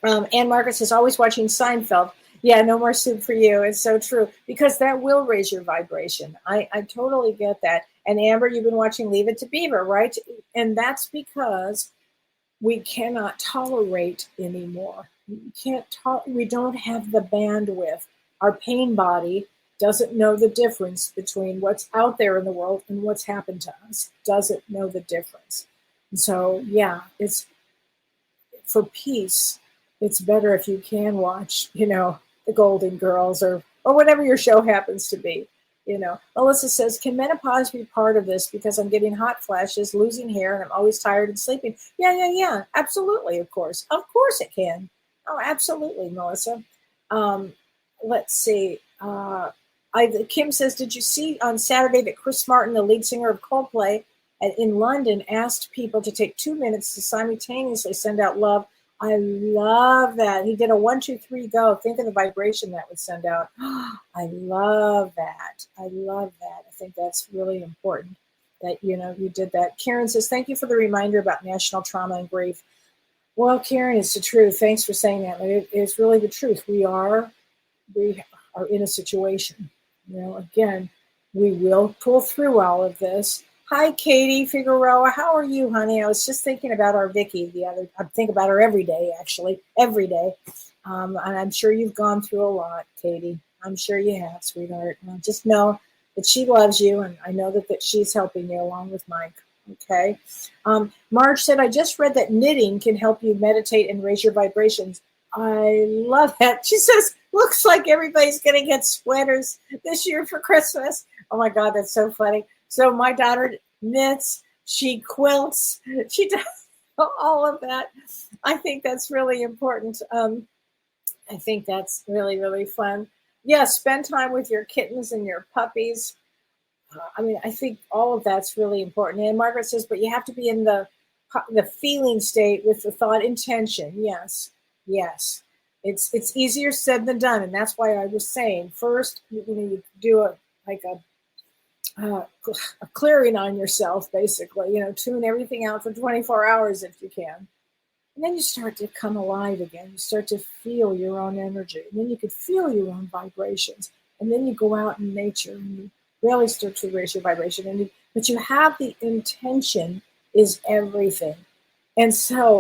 [SPEAKER 2] Ann Margaret says, always watching Seinfeld. Yeah, no more soup for you. It's so true, because that will raise your vibration. I totally get that. And Amber, you've been watching Leave It to Beaver, right? And that's because we cannot tolerate anymore. We don't have the bandwidth. Our pain body doesn't know the difference between what's out there in the world and what's happened to us. Doesn't know the difference. And so, yeah, it's for peace. It's better if you can watch, the Golden Girls or whatever your show happens to be. Melissa says, can menopause be part of this? Because I'm getting hot flashes, losing hair, and I'm always tired and sleeping. Yeah. Absolutely, of course. Of course it can. Oh, absolutely, Melissa. Let's see. Kim says, did you see on Saturday that Chris Martin, the lead singer of Coldplay in London, asked people to take 2 minutes to simultaneously send out love? I love that. He did a 1, 2, 3, go. Think of the vibration that would send out. I love that. I think that's really important that, you did that. Karen says, thank you for the reminder about National Trauma and Grief. Well, Karen, it's the truth. Thanks for saying that. It's really the truth. We are in a situation. Again, we will pull through all of this. Hi, Katie Figueroa. How are you, honey? I was just thinking about our Vicky I think about her every day, actually, every day. And I'm sure you've gone through a lot, Katie. I'm sure you have, sweetheart. And just know that she loves you, and I know that she's helping you along with Mike. Okay. Marge said, I just read that knitting can help you meditate and raise your vibrations. I love that. She says, looks like everybody's going to get sweaters this year for Christmas. Oh my God, that's so funny. So my daughter knits, she quilts, she does all of that. I think that's really important. I think that's really, really fun. Yeah, spend time with your kittens and your puppies. I think all of that's really important. And Margaret says, but you have to be in the feeling state with the thought intention. Yes. It's easier said than done, and that's why I was saying first, you do a clearing on yourself, basically. Tune everything out for 24 hours if you can, and then you start to come alive again. You start to feel your own energy, and then you could feel your own vibrations, and then you go out in nature and you really start to raise your vibration. But you have the intention is everything, and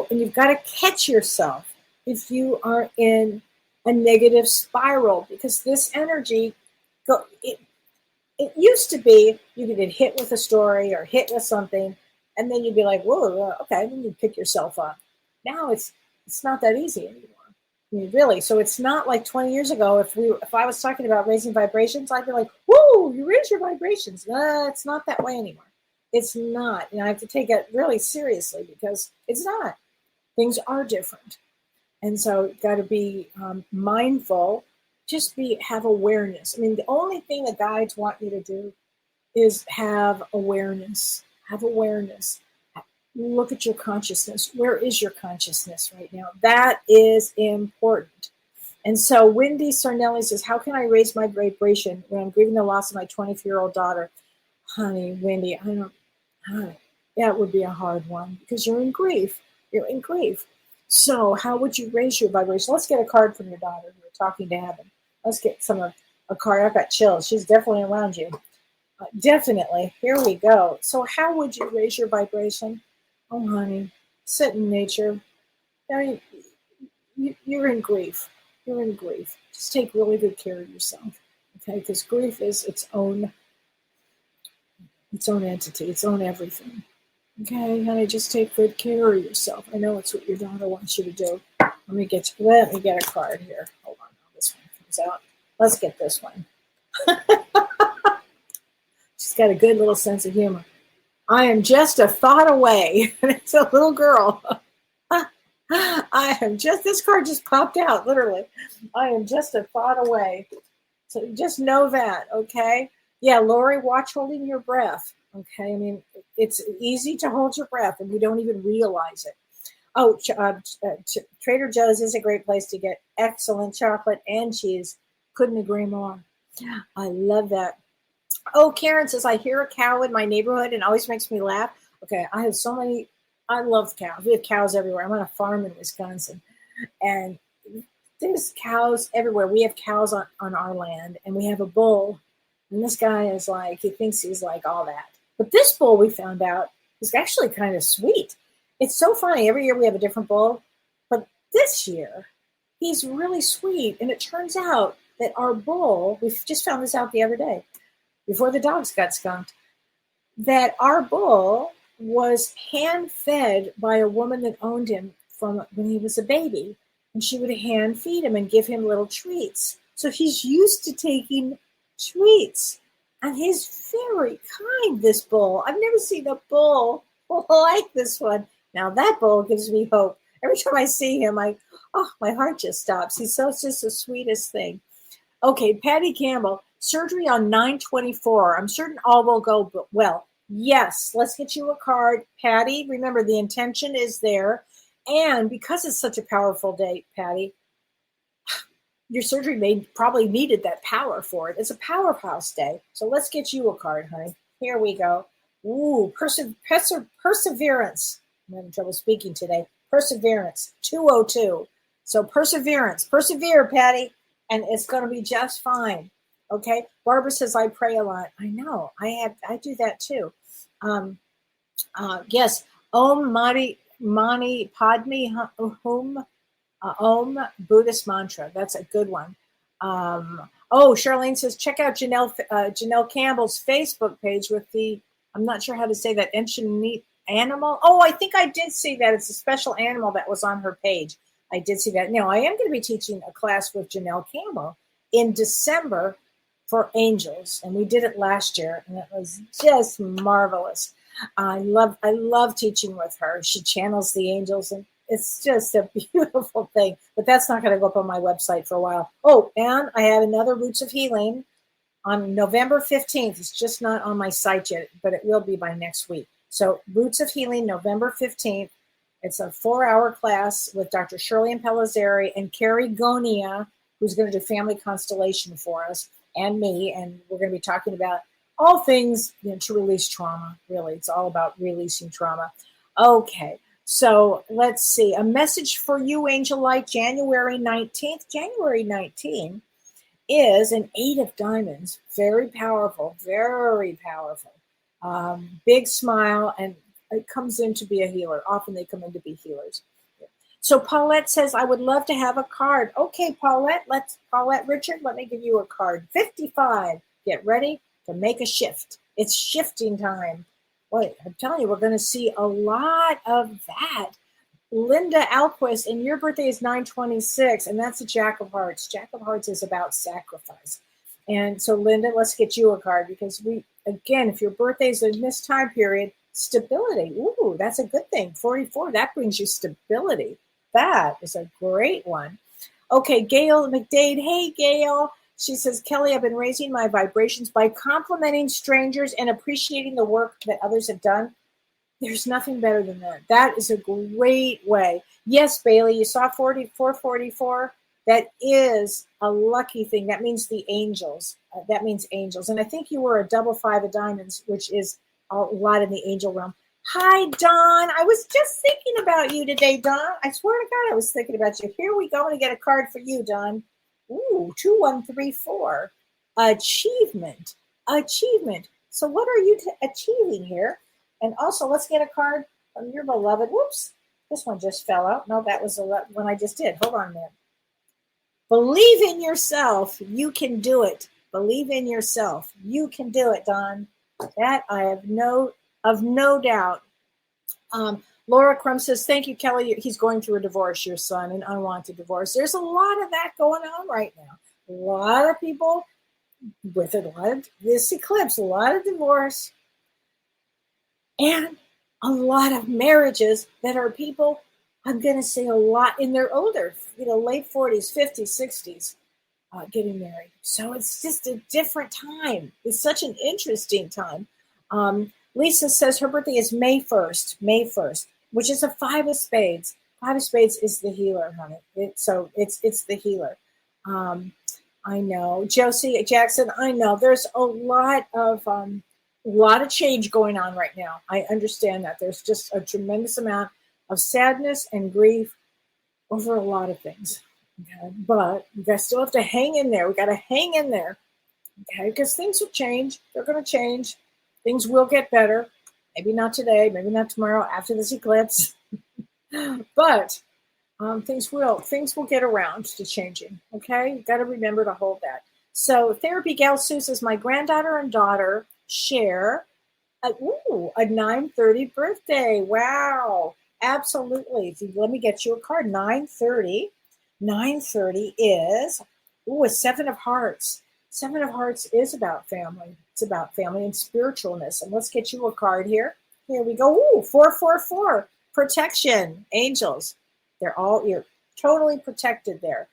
[SPEAKER 2] you've got to catch yourself if you are in a negative spiral, because this energy, it used to be you could get hit with a story or hit with something, and then you'd be like, whoa, okay, then you'd pick yourself up. Now it's not that easy anymore. Really. So it's not like 20 years ago. If I was talking about raising vibrations, I'd be like, whoa, you raise your vibrations. It's not that way anymore. It's not. I have to take it really seriously because it's not. Things are different. And so got to be mindful, have awareness. I mean, the only thing the guides want you to do is have awareness. Have awareness. Look at your consciousness. Where is your consciousness right now? That is important. And so Wendy Sarnelli says, how can I raise my vibration when I'm grieving the loss of my 24-year-old daughter? Honey, Wendy, that would be a hard one because you're in grief. You're in grief. So how would you raise your vibration? Let's get a card from your daughter. You're talking to heaven. Let's get a card. I've got chills. She's definitely around you. Definitely. Here we go. So how would you raise your vibration? Oh, honey, sit in nature. Now you're in grief. You're in grief. Just take really good care of yourself, okay? Because grief is its own entity, its own everything. Okay, honey, just take good care of yourself. I know it's what your daughter wants you to do. Let me get a card here. Hold on, this one comes out. Let's get this one. She's got a good little sense of humor. I am just a thought away. It's a little girl. This card just popped out, literally. I am just a thought away. So just know that, okay? Yeah, Lori, watch holding your breath, okay? I mean, it's easy to hold your breath and we don't even realize it. Oh, Trader Joe's is a great place to get excellent chocolate and cheese. Couldn't agree more. I love that. Oh, Karen says, I hear a cow in my neighborhood and it always makes me laugh. Okay, I love cows. We have cows everywhere. I'm on a farm in Wisconsin. And there's cows everywhere. We have cows on our land. And we have a bull. And this guy is he thinks he's like all that. But this bull, we found out, is actually kind of sweet. It's so funny. Every year we have a different bull. But this year, he's really sweet. And it turns out that our bull, we just found this out the other day, before the dogs got skunked, that our bull was hand-fed by a woman that owned him from when he was a baby. And she would hand feed him and give him little treats. So he's used to taking treats. And he's very kind, this bull. I've never seen a bull like this one. Now that bull gives me hope. Every time I see him, my heart just stops. He's just the sweetest thing. Okay, Patty Campbell, surgery on 9/24. I'm certain all will go well. Yes, let's get you a card. Patty, remember the intention is there. And because it's such a powerful day, Patty, your surgery probably needed that power for it. It's a powerhouse day. So let's get you a card, honey. Here we go. Ooh, perseverance. I'm having trouble speaking today. Perseverance, 202. So perseverance. Persevere, Patty, and it's going to be just fine. Okay. Barbara says, I pray a lot. I know. I do that too. Yes. Om Mani Padme Hum. Om Buddhist mantra. That's a good one. Charlene says, check out Janelle Campbell's Facebook page with I'm not sure how to say that, ancient animal. Oh, I think I did see that. It's a special animal that was on her page. I did see that. Now, I am going to be teaching a class with Janelle Campbell in December for angels, and we did it last year, and it was just marvelous. I love teaching with her. She channels the angels, and it's just a beautiful thing. But that's not going to go up on my website for a while. Oh, and I have another Roots of Healing on November 15th. It's just not on my site yet, but it will be by next week. So Roots of Healing, November 15th. It's a 4-hour class with Dr. Shirley Pellizzari and Carrie Gonia, who's going to do family constellation for us, and me. And we're going to be talking about all things to release trauma. Really, it's all about releasing trauma. Okay, so let's see. A message for you, Angel Light, January 19th. January 19th is an 8 of diamonds. Very powerful, very powerful. Big smile, and it comes in to be a healer. Often they come in to be healers. So Paulette says, I would love to have a card. Okay, Paulette Richard, let me give you a card. 55. Get ready to make a shift. It's shifting time. Boy, I'm telling you, we're going to see a lot of that. Linda Alquist, and your birthday is 9/26, and that's a Jack of Hearts. Jack of Hearts is about sacrifice. And so, Linda, let's get you a card because if your birthday is in this time period, stability. Ooh, that's a good thing. 44, that brings you stability. That is a great one. Okay, Gail McDade. Hey, Gail. She says, Kellee, I've been raising my vibrations by complimenting strangers and appreciating the work that others have done. There's nothing better than that. That is a great way. Yes, Bailey, you saw 444. That is a lucky thing. That means the angels. That means angels. And I think you were a double five of diamonds, which is a lot in the angel realm. Hi, Dawn. I was just thinking about you today, Dawn. I swear to God, I was thinking about you. Here we go. I'm going to get a card for you, Dawn. Ooh, 2134. Achievement. Achievement. So what are you achieving here? And also, let's get a card from your beloved. Whoops, this one just fell out. No, that was the one I just did. Hold on a minute. Believe in yourself. You can do it. Believe in yourself. You can do it, Don. That I have no doubt. Laura Crum says, thank you, Kellee. He's going through a divorce, your son, an unwanted divorce. There's a lot of that going on right now. A lot of people with a lot of this eclipse, a lot of divorce. And a lot of marriages that are people, I'm going to say a lot in their older, late 40s, 50s, 60s, getting married. So it's just a different time. It's such an interesting time. Lisa says her birthday is May 1st, which is a 5 of spades. 5 of spades is the healer, honey. It's the healer. I know. Josie Jackson, I know. There's a lot of change going on right now. I understand that. There's just a tremendous amount of sadness and grief over a lot of things. Okay? But you guys still have to hang in there. We got to hang in there. Okay, because things will change. They're going to change. Things will get better. Maybe not today, maybe not tomorrow after this eclipse. But things will get around to changing. Okay, you got to remember to hold that. So Therapy Gal Sue says my granddaughter and daughter share a 9:30 birthday. Wow, absolutely. Let me get you a card. 9:30. 9:30 is a 7 of hearts. 7 of hearts is about family. It's about family and spiritualness. And let's get you a card here. Here we go. 444. Protection. Angels. You're totally protected there.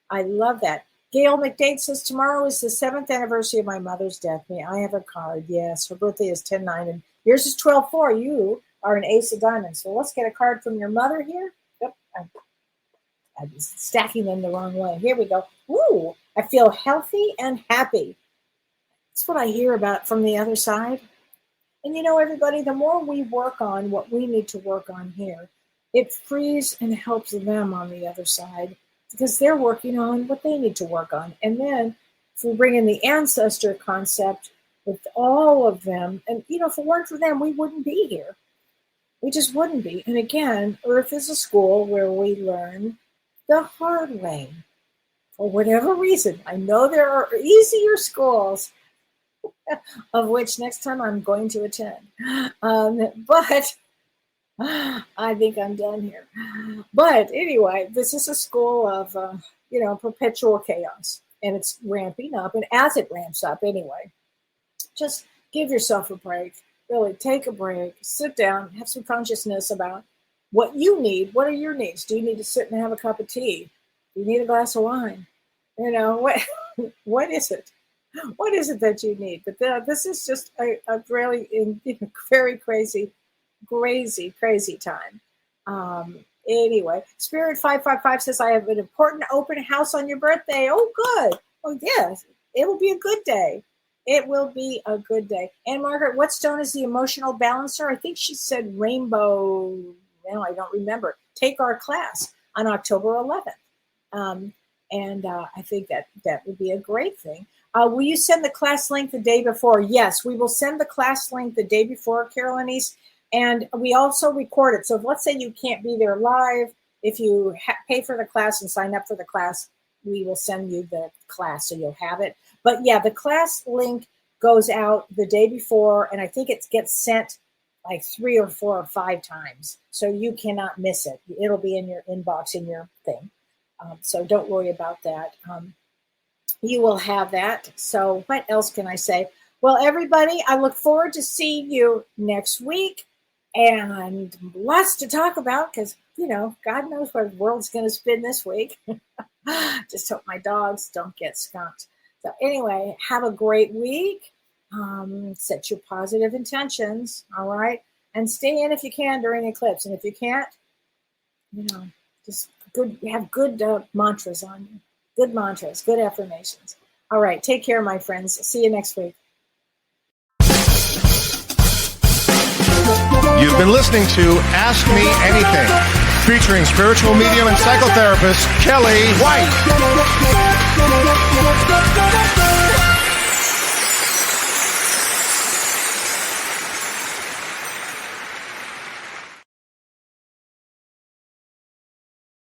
[SPEAKER 2] I love that. Gail McDade says, tomorrow is the 7th anniversary of my mother's death. May I have a card? Yes, her birthday is 10/9, and yours is 12/4. You are an ace of diamonds. So let's get a card from your mother here. Yep, I'm stacking them the wrong way. Here we go. Ooh, I feel healthy and happy. That's what I hear about from the other side. And everybody, the more we work on what we need to work on here, it frees and helps them on the other side, because they're working on what they need to work on. And then if we bring in the ancestor concept with all of them, and if it weren't for them, we wouldn't be here. We just wouldn't be. And again, Earth is a school where we learn the hard way. For whatever reason, I know there are easier schools, of which next time I'm going to attend. But I think I'm done here. But anyway, this is a school of, perpetual chaos. And it's ramping up. And as it ramps up anyway, just give yourself a break. Really take a break. Sit down. Have some consciousness about what you need. What are your needs? Do you need to sit and have a cup of tea? Do you need a glass of wine? What is it? What is it that you need? But this is just a really very crazy time. Anyway, Spirit 555 says, I have an important open house on your birthday. Oh, good. Oh, yes. It will be a good day. It will be a good day. And Margaret, what stone is the emotional balancer? I think she said rainbow. Well, I don't remember. Take our class on October 11th. And I think that would be a great thing. Will you send the class link the day before? Yes, we will send the class link the day before, Carol Anise. And we also record it. So if, let's say you can't be there live, if you pay for the class and sign up for the class, we will send you the class so you'll have it. But yeah, the class link goes out the day before, and I think it gets sent like 3 or 4 or 5 times. So you cannot miss it. It'll be in your inbox, in your thing. So don't worry about that. You will have that. So what else can I say? Well, everybody, I look forward to seeing you next week. And lots to talk about, because God knows where the world's going to spin this week. Just hope my dogs don't get skunked. So anyway, have a great week. Set your positive intentions, all right? And stay in if you can during the eclipse. And if you can't, just have good mantras on you. Good mantras, good affirmations. All right, take care, my friends. See you next week.
[SPEAKER 1] You've been listening to Ask Me Anything, featuring spiritual medium and psychotherapist Kellee White.